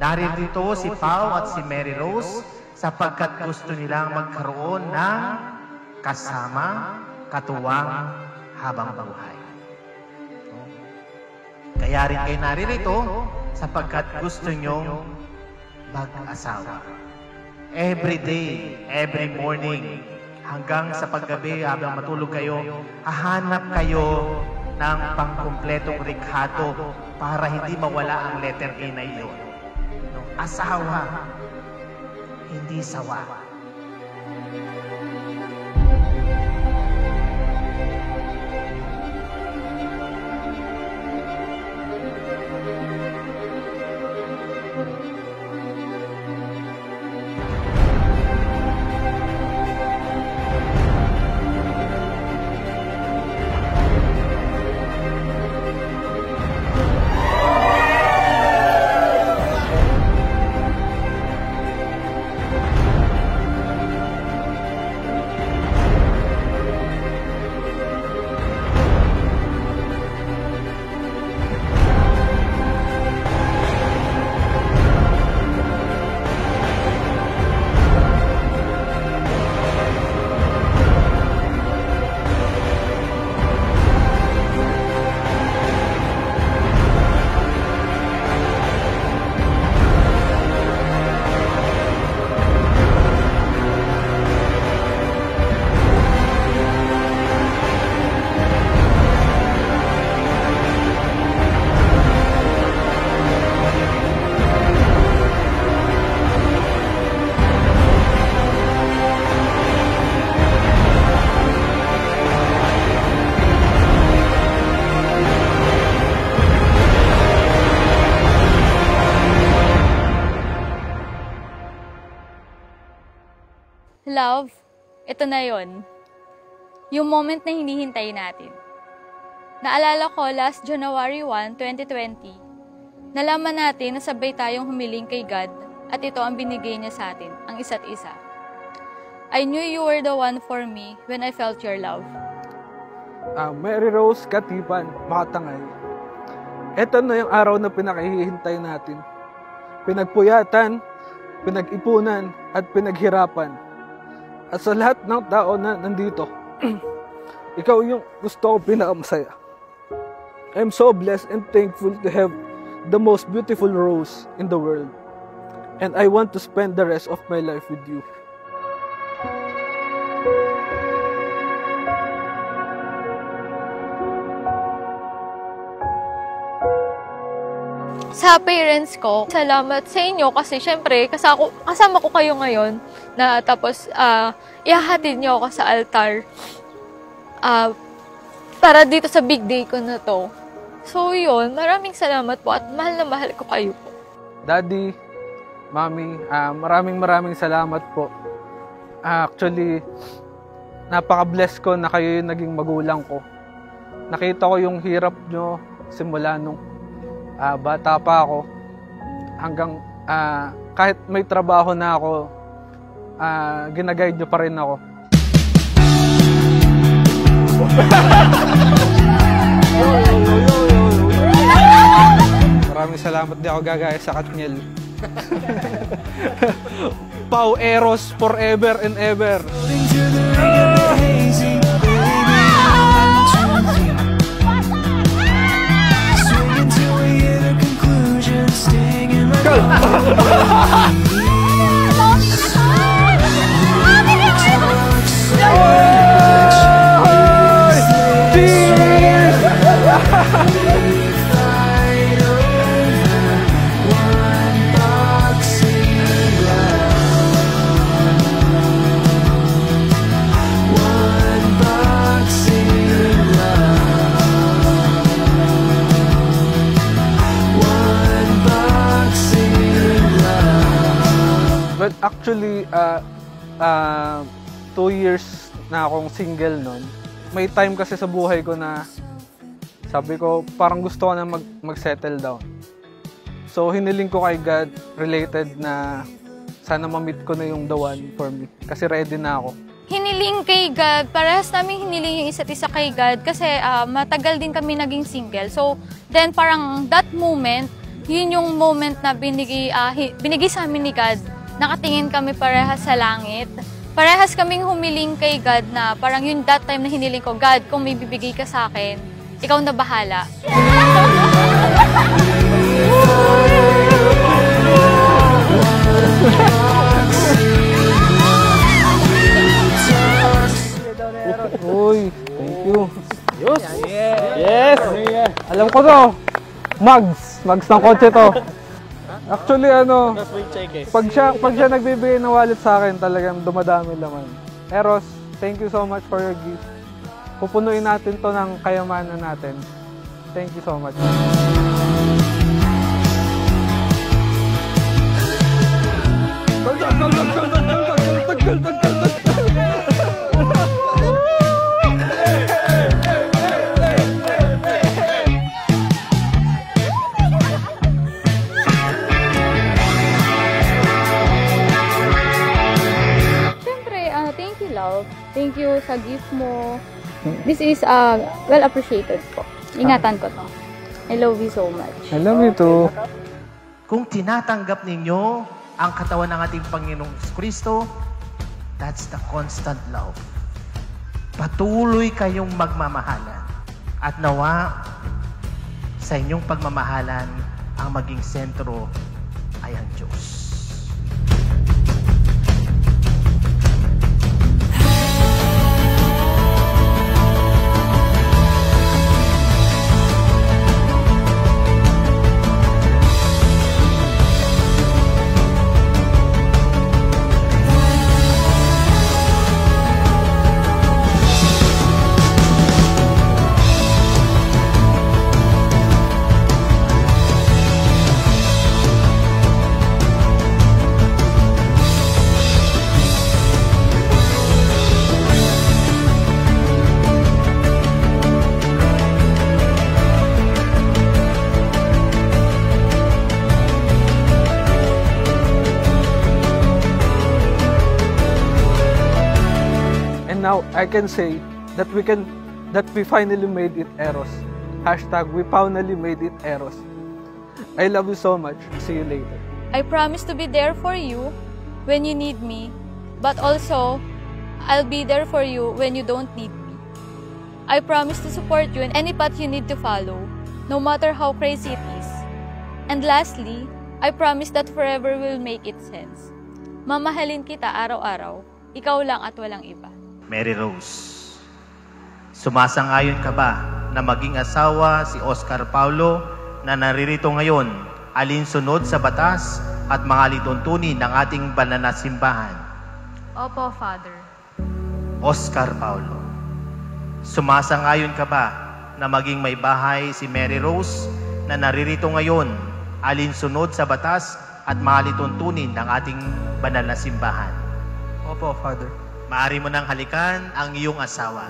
Naririto si Pao at si Mary Rose sapagkat gusto nilang magkaroon ng kasama, katuwang habang buhay. Kaya rin kayo naririto sapagkat gusto nyong mag-asawa. Every day, every morning, hanggang sa paggabi habang matulog kayo, hahanap kayo ng pangkumpletong rikhato para hindi mawala ang letter A na iyon. Asawa, hindi sawa. Love, ito na yon. Yung moment na hinihintay natin. Naalala ko last January 1, 2020, nalaman natin na sabay tayong humiling kay God at ito ang binigay niya sa atin, ang isa't isa. I knew you were the one for me when I felt your love. Mary Rose Katipan, Makatangay. Ito na yung araw na pinakahihintay natin. Pinagpuyatan, pinag-ipunan, at pinaghirapan. At sa lahat ng tao na nandito, ikaw yung gusto ko pinakamasaya. I'm so blessed and thankful to have the most beautiful rose in the world. And I want to spend the rest of my life with you. Sa parents ko, salamat sa inyo kasi syempre kasama ko kayo ngayon na tapos ihahatid niyo ako sa altar para dito sa big day ko na to. So yun, maraming salamat po at mahal na mahal ko kayo po. Daddy, Mommy, maraming salamat po. Actually, napaka-bless ko na kayo yung naging magulang ko. Nakita ko yung hirap nyo simula nung bata pa ako hanggang kahit may trabaho na ako, ginaguide nyo pa rin ako. Maraming salamat, di ako gagaya sa Katniel. Pau Eros forever and ever. But actually, 2 years na akong single nun. May time kasi sa buhay ko na sabi ko, parang gusto ko na mag-settle down. So, hiniling ko kay God related na sana ma-meet ko na yung the one for me. Kasi ready na ako. Hiniling kay God, parehas namin hiniling yung isa't isa kay God kasi matagal din kami naging single. So, then parang that moment, Yun yung moment na binigay sa amin ni God. Nakatingin kami parehas sa langit. Parehas kaming humiling kay God na parang yun that time na hiniling ko, God, kung may bibigay ka sa akin, ikaw na bahala. Uy, thank you. Yes! Alam ko to. Mags ng kotse to. Actually, pag siya nagbibigay ng wallet sa akin, talagang dumadami laman. Eros, thank you so much for your gift. Pupunuin natin to ng kayamanan natin. Thank you so much. Thank you sa gift mo. This is well appreciated po. Ingatan ko to. I love you so much. I love you too. Kung tinatanggap ninyo ang katawan ng ating Panginoong Kristo, that's the constant love. Patuloy kayong magmamahalan. At nawa, sa inyong pagmamahalan, ang maging sentro ay ang Diyos. Now I can say that we finally made it, Eros. # we finally made it, Eros. I love you so much. See you later. I promise to be there for you when you need me, but also I'll be there for you when you don't need me. I promise to support you in any path you need to follow, no matter how crazy it is. And lastly, I promise that forever will make it sense. Mamahalin kita araw-araw, ikaw lang at walang iba. Mary Rose, sumasang-ayon ka ba na maging asawa si Oscar Paulo na naririto ngayon alinsunod sa batas at mga lituntunin ng ating banal na simbahan? Opo, Father. Oscar Paulo, sumasang-ayon ka ba na maging may bahay si Mary Rose na naririto ngayon alinsunod sa batas at mga lituntunin ng ating banal na simbahan? Opo, Father. Maaari mo nang halikan ang iyong asawa.